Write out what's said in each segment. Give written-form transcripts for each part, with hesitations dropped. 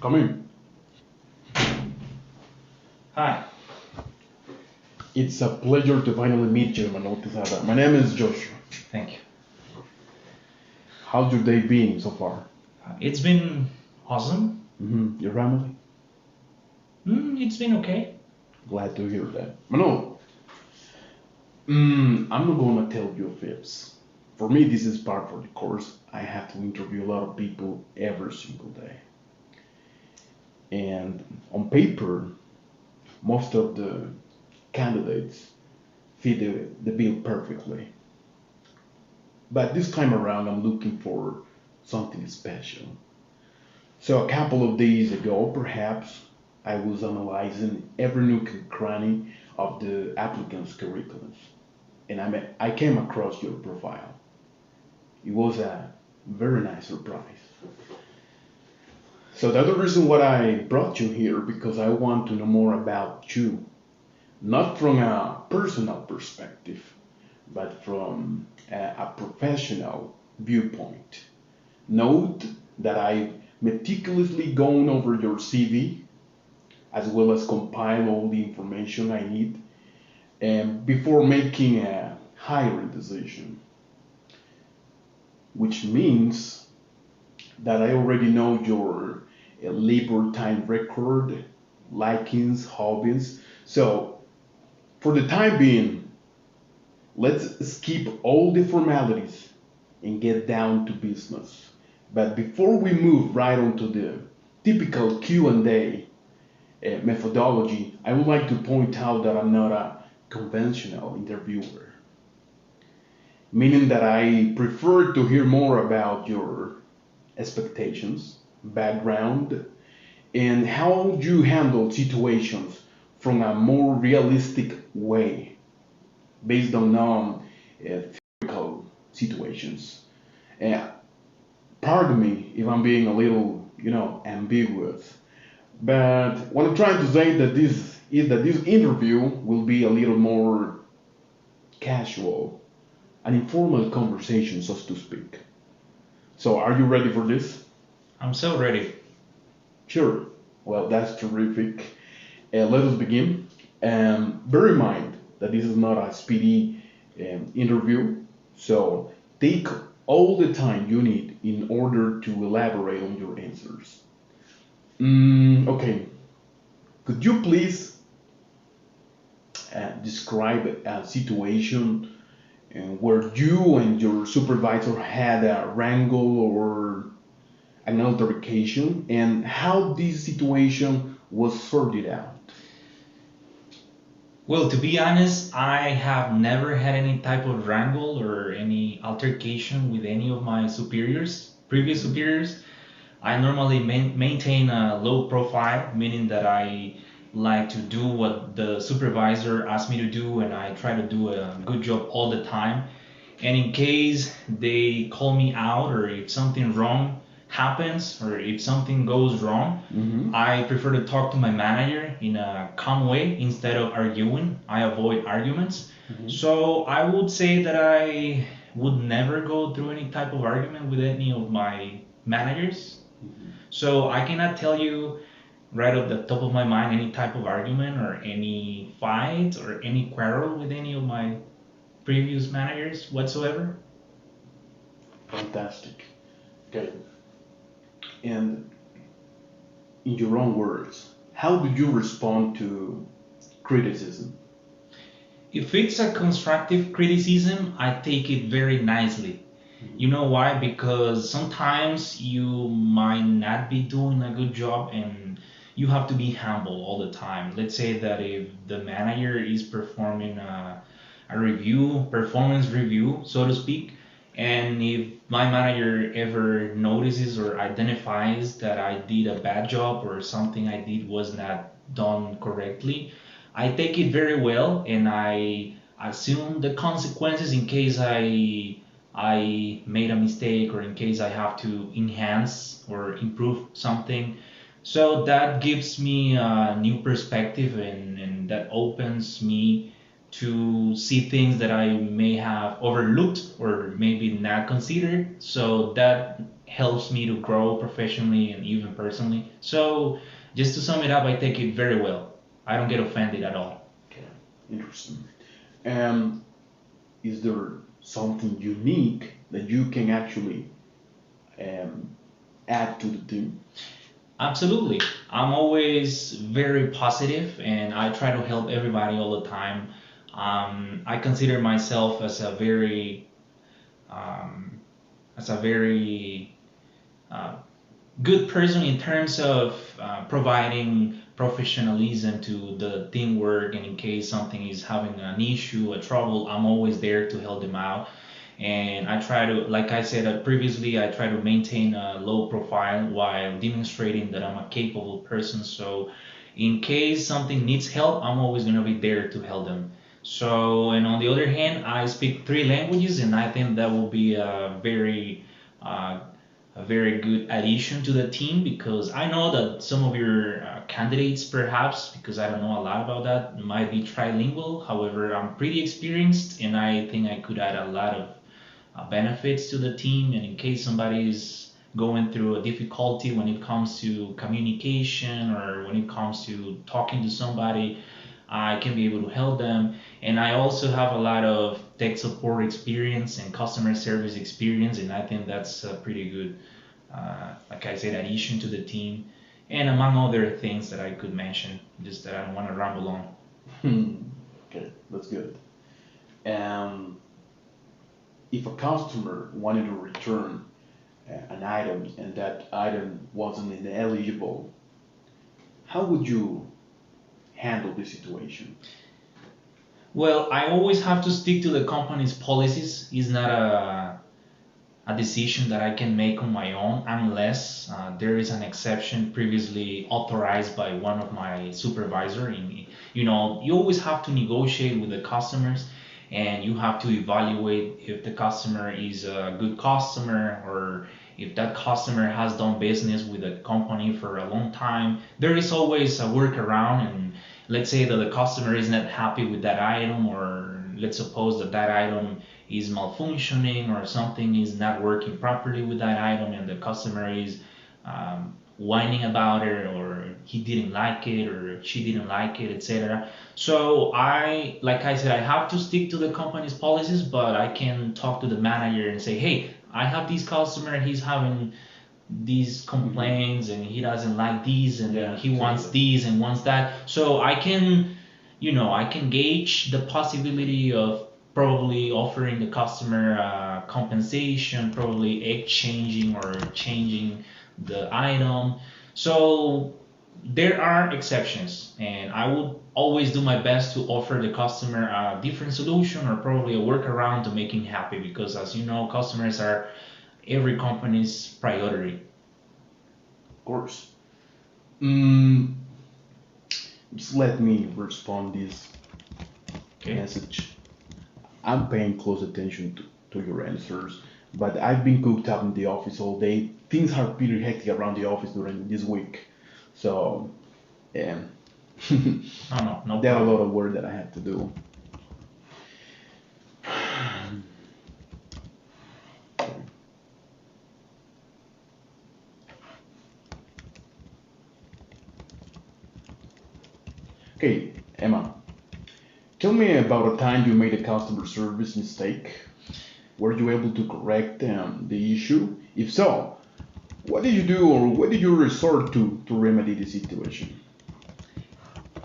Come in. Hi. It's a pleasure to finally meet you, Emanuel Quesada. My name is Joshua. Thank you. How's your day been so far? It's been awesome. Your family? It's been okay. Glad to hear that. Manuel, I'm not gonna tell you fibs. For me, this is part of the course. I have to interview a lot of people every single day. And on paper, most of the candidates fit the bill perfectly. But this time around, I'm looking for something special. So a couple of days ago, perhaps, I was analyzing every nook and cranny of the applicant's curriculums, and I came across your profile. It was a very nice surprise. So that's the reason why I brought you here, because I want to know more about you, not from a personal perspective, but from a professional viewpoint. Note that I've meticulously gone over your CV as well as compile all the information I need before making a hiring decision, which means that I already know your labor time record, likings, hobbies. So, for the time being, let's skip all the formalities and get down to business. But before we move right on to the typical Q&A methodology, I would like to point out that I'm not a conventional interviewer, meaning that I prefer to hear more about your expectations, background, and how you handle situations from a more realistic way based on theoretical situations. Uh, Pardon me if I'm being a little, ambiguous, but what I'm trying to say that this is that this interview will be a little more casual, an informal conversation, so to speak. So, are you ready for this? I'm so ready. Sure. Well, that's terrific. Let us begin. Bear in mind that this is not a speedy interview, so take all the time you need in order to elaborate on your answers. Okay, could you please describe a situation where you and your supervisor had a wrangle or an altercation and how this situation was sorted out? Well, to be honest, I have never had any type of wrangle or any altercation with any of my superiors, previous superiors. I normally maintain a low profile, meaning that I like to do what the supervisor asks me to do, and I try to do a good job all the time. And in case they call me out, or if something wrong happens, or if something goes wrong, Mm-hmm. I prefer to talk to my manager in a calm way instead of arguing. I avoid arguments. Mm-hmm. So I would say that I would never go through any type of argument with any of my managers. Mm-hmm. So I cannot tell you right off the top of my mind any type of argument or any fight or any quarrel with any of my previous managers whatsoever. Fantastic. Okay. And in your own words, how do you respond to criticism? If it's a constructive criticism, I take it very nicely. You know why? Because sometimes you might not be doing a good job and you have to be humble all the time. Let's say that if the manager is performing a review, performance review, so to speak, and if my manager ever notices or identifies that I did a bad job or something I did was not done correctly, I take it very well and I assume the consequences in case I made a mistake or in case I have to enhance or improve something. So that gives me a new perspective and that opens me to see things that I may have overlooked or maybe not considered. So that helps me to grow professionally and even personally. So just to sum it up, I take it very well. I don't get offended at all. Okay, interesting. And is there something unique that you can actually um, add to the team? Absolutely. I'm always very positive and I try to help everybody all the time. I consider myself um, as a very uh, good person in terms of providing professionalism to the teamwork, and in case something is having an issue, a trouble, I'm always there to help them out. And I try to, like I said previously, I try to maintain a low profile while demonstrating that I'm a capable person. So in case something needs help, I'm always going to be there to help them. So, and on the other hand, I speak three languages, and I think that will be uh, a very good addition to the team, because I know that some of your candidates, perhaps, because I don't know a lot about that, might be trilingual. However, I'm pretty experienced, and I think I could add a lot of benefits to the team. And in case somebody is going through a difficulty when it comes to communication or when it comes to talking to somebody, I can be able to help them. And I also have a lot of tech support experience and customer service experience, and I think that's a pretty good, like I said, addition to the team. And among other things that I could mention, just that I don't want to ramble on. Okay, that's good. Um, if a customer wanted to return an item and that item wasn't ineligible, how would you handle the situation? Well, I always have to stick to the company's policies. It's not a decision that I can make on my own unless there is an exception previously authorized by one of my supervisor. You always have to negotiate with the customers, and you have to evaluate if the customer is a good customer, or if that customer has done business with the company for a long time. There is always a workaround, and let's say that the customer is not happy with that item, or let's suppose that that item is malfunctioning or something is not working properly with that item, and the customer is whining about it, or he didn't like it or she didn't like it, etc. So like I said, I have to stick to the company's policies, but I can talk to the manager and say, hey, I have this customer, he's having these complaints and he doesn't like these, and then he wants these and wants that. So I can gauge the possibility of probably offering the customer compensation, probably exchanging or changing the item. So there are exceptions, and I would always do my best to offer the customer a different solution or probably a workaround to make him happy, because as you know, customers are every company's priority. Of course. Mm, just let me respond this Okay. message. I'm paying close attention to your answers, but I've been cooped up in the office all day. Things are pretty hectic around the office during this week, so um, Oh, no there are a problem. lot of work that I have to do. Okay, Emma, tell me about a time you made a customer service mistake. Were you able to correct the issue? If so, what did you do or what did you resort to remedy the situation?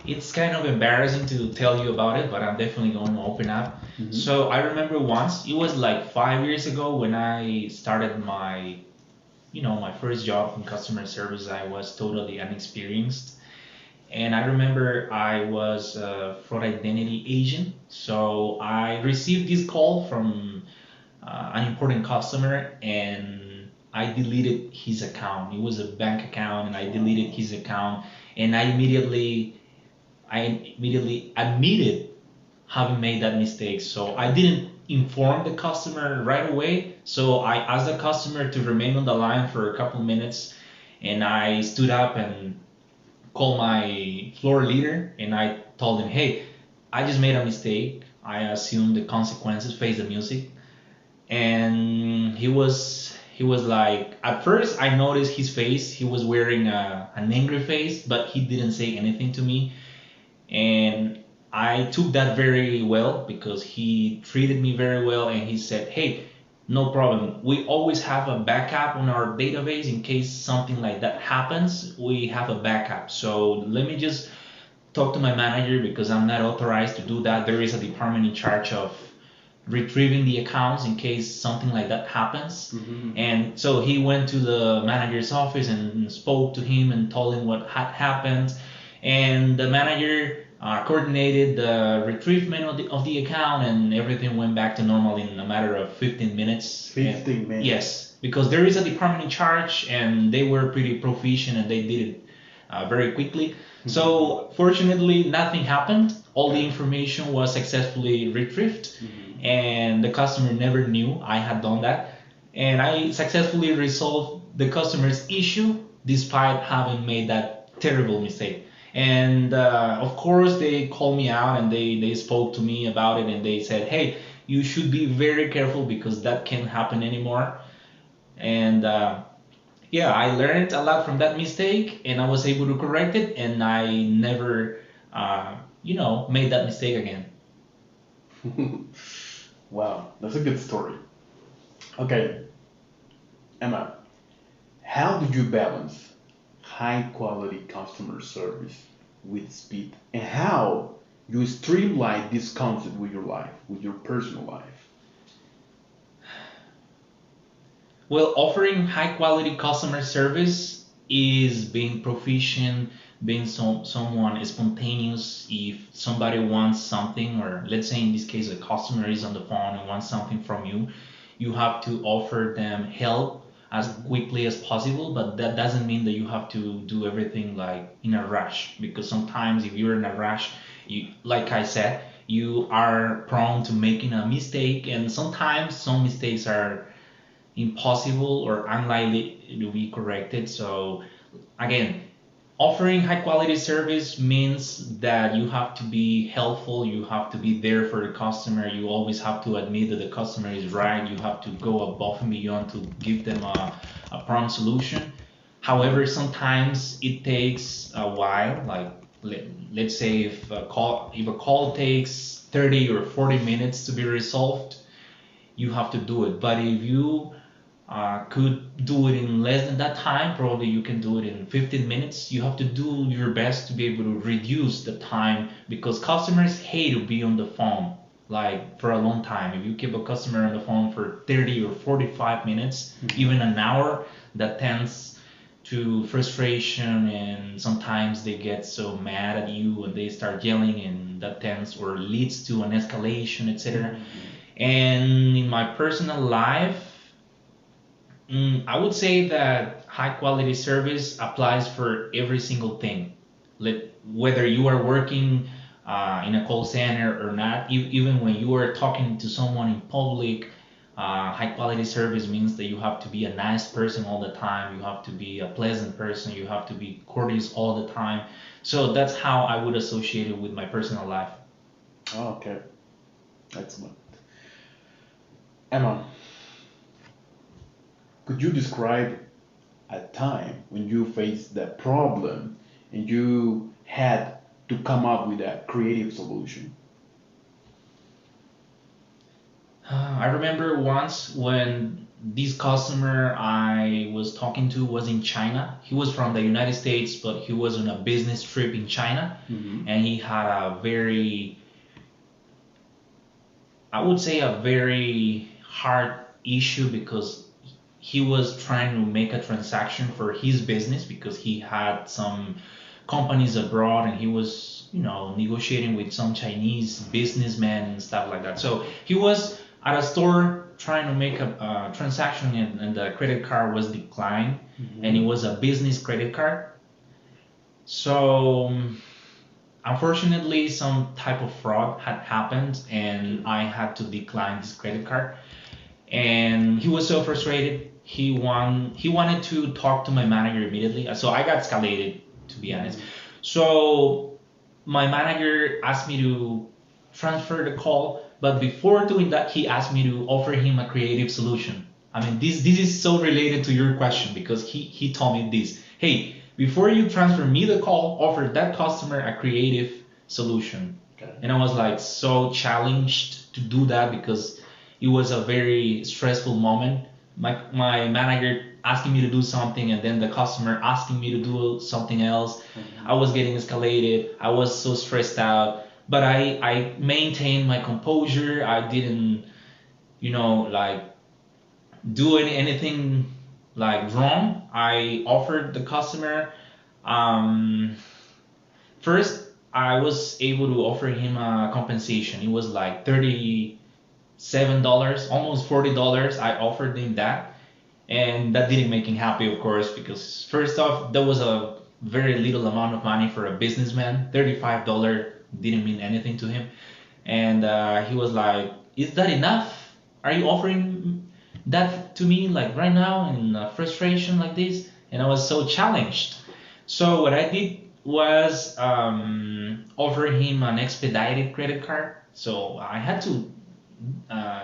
It's kind of embarrassing to tell you about it, but I'm definitely going to open up. Hmm. So I remember once, it was like 5 years ago when I started my first job in customer service. I was totally inexperienced. And I remember I was a fraud identity agent. So I received this call from an important customer, and I deleted his account. It was a bank account, and I deleted his account, and I immediately admitted having made that mistake. So I didn't inform the customer right away. So I asked the customer to remain on the line for a couple minutes, and I stood up and called my floor leader, and I told him, hey, I just made a mistake. I assumed the consequences, face the music. And He was like, at first I noticed his face. He was wearing an angry face, but he didn't say anything to me. And I took that very well because he treated me very well and he said, hey, no problem. We always have a backup on our database in case something like that happens. We have a backup. So let me just talk to my manager because I'm not authorized to do that. There is a department in charge of retrieving the accounts in case something like that happens. Mm-hmm. And so he went to the manager's office and spoke to him and told him what had happened. And the manager coordinated the retrievement of the account, and everything went back to normal in a matter of 15 minutes. 15 minutes. Yes, because there is a department in charge, and they were pretty proficient, and they did it very quickly. So fortunately, nothing happened. All the information was successfully retrieved, and the customer never knew I had done that. And I successfully resolved the customer's issue despite having made that terrible mistake. And of course, they called me out and they spoke to me about it, and they said, hey, you should be very careful because that can't happen anymore. And yeah, I learned a lot from that mistake, and I was able to correct it, and I never, made that mistake again. Wow, that's a good story. Okay, Emma, how do you balance high quality customer service with speed, and how you streamline this concept with your life, with your personal life? Well, offering high quality customer service is being proficient, being someone spontaneous. If somebody wants something, or let's say in this case, a customer is on the phone and wants something from you, you have to offer them help as quickly as possible. But that doesn't mean that you have to do everything like in a rush, because sometimes if you're in a rush, you, like I said, you are prone to making a mistake, and sometimes some mistakes are impossible or unlikely to be corrected. So again, offering high quality service means that you have to be helpful, you have to be there for the customer, you always have to admit that the customer is right, you have to go above and beyond to give them a prompt solution. However, sometimes it takes a while, like let's say if a call takes 30 or 40 minutes to be resolved, you have to do it. But if you could do it in less than that time, probably you can do it in 15 minutes. You have to do your best to be able to reduce the time, because customers hate to be on the phone like for a long time. If you keep a customer on the phone for 30 or 45 minutes, even an hour, that tends to frustration, and sometimes they get so mad at you and they start yelling, and that tends or leads to an escalation, etc. And in my personal life, I would say that high quality service applies for every single thing. Whether you are working in a call center or not, even when you are talking to someone in public, high quality service means that you have to be a nice person all the time, you have to be a pleasant person, you have to be courteous all the time. So that's how I would associate it with my personal life. Oh, okay, excellent. Emma, could you describe a time when you faced that problem and you had to come up with a creative solution? I remember once when this customer I was talking to was in China. He was from the United States, but he was on a business trip in China, and he had a very, I would say, a very hard issue because he was trying to make a transaction for his business, because he had some companies abroad and he was, negotiating with some Chinese businessmen and stuff like that. So he was at a store trying to make a transaction, and the credit card was declined, and it was a business credit card. So unfortunately, some type of fraud had happened, and I had to decline this credit card. And he was so frustrated. He wanted to talk to my manager immediately. So I got escalated, to be honest. So my manager asked me to transfer the call, but before doing that, he asked me to offer him a creative solution. I mean, this is so related to your question because he told me this. Hey, before you transfer me the call, offer that customer a creative solution. Okay. And I was like so challenged to do that because it was a very stressful moment. My manager asking me to do something and then the customer asking me to do something else. I was getting escalated. I was so stressed out. But I maintained my composure. I didn't, like do anything like wrong. I offered the customer. Um, First, I was able to offer him a compensation. It was like $37, almost $40. I offered him that, and that didn't make him happy, of course, because first off, that was a very little amount of money for a businessman. $35 didn't mean anything to him, and he was like, "Is that enough? Are you offering that to me like right now in frustration like this?" And I was so challenged. So what I did was offer him an expedited credit card. So I had to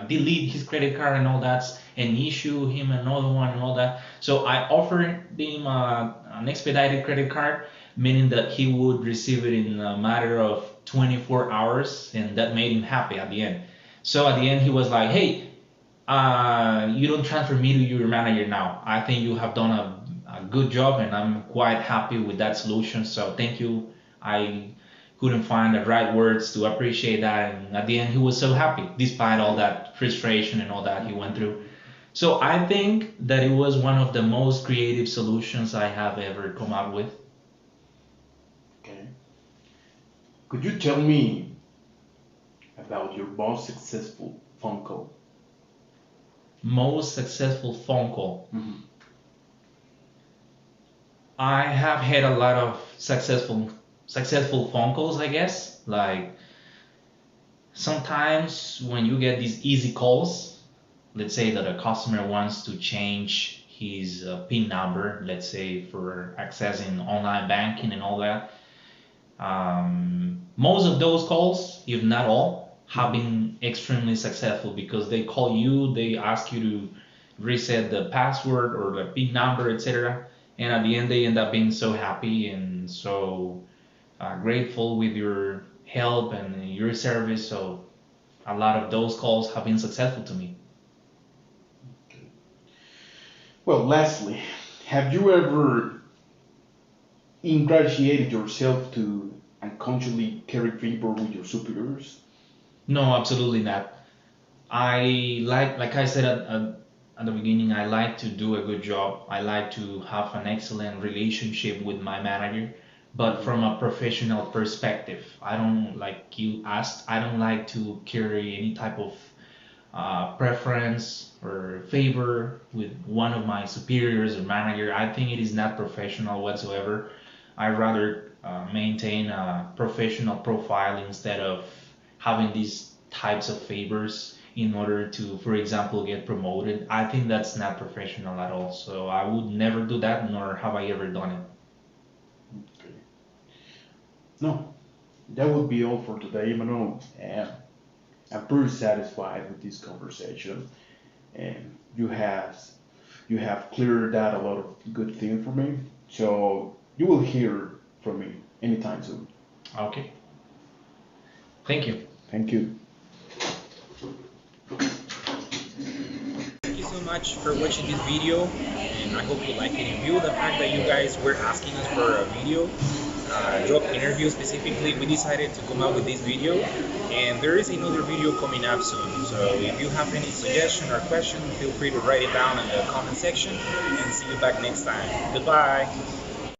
delete his credit card and all that, and issue him another one and all that. So I offered him an expedited credit card, meaning that he would receive it in a matter of 24 hours, and that made him happy at the end. So at the end, he was like, "Hey, you don't transfer me to your manager now. I think you have done a good job, and I'm quite happy with that solution. So thank you. I couldn't find the right words to appreciate that." And at the end, he was so happy, despite all that frustration and all that he went through. So I think that it was one of the most creative solutions I have ever come up with. Okay. Could you tell me about your most successful phone call? Most successful phone call. Mm-hmm. I have had a lot of successful phone calls, I guess. Like sometimes when you get these easy calls, let's say that a customer wants to change his PIN number, let's say for accessing online banking and all that. Most of those calls, if not all, have been extremely successful because they call you, they ask you to reset the password or the PIN number, etc. And at the end, they end up being so happy and so grateful with your help and your service. So a lot of those calls have been successful to me. Well, lastly, have you ever ingratiated yourself to unconsciously carry favor with your superiors? No, absolutely not. I like I said at the beginning, I like to do a good job. I like to have an excellent relationship with my manager, but from a professional perspective. I don't, like you asked, I don't like to carry any type of preference or favor with one of my superiors or manager. I think it is not professional whatsoever. I rather maintain a professional profile instead of having these types of favors in order to, for example, get promoted. I think that's not professional at all. So I would never do that, nor have I ever done it. Okay. No, that would be all for today, Emmanuel. I'm pretty satisfied with this conversation, and you have cleared out a lot of good things for me. So you will hear from me anytime soon. Okay. Thank you. Thank you. Thank you so much for watching this video, and I hope you like it. In view of the fact that you guys were asking us for a video, job interview specifically, we decided to come out with this video, and there is another video coming up soon. So if you have any suggestion or question, feel free to write it down in the comment section, and see you back next time. Goodbye.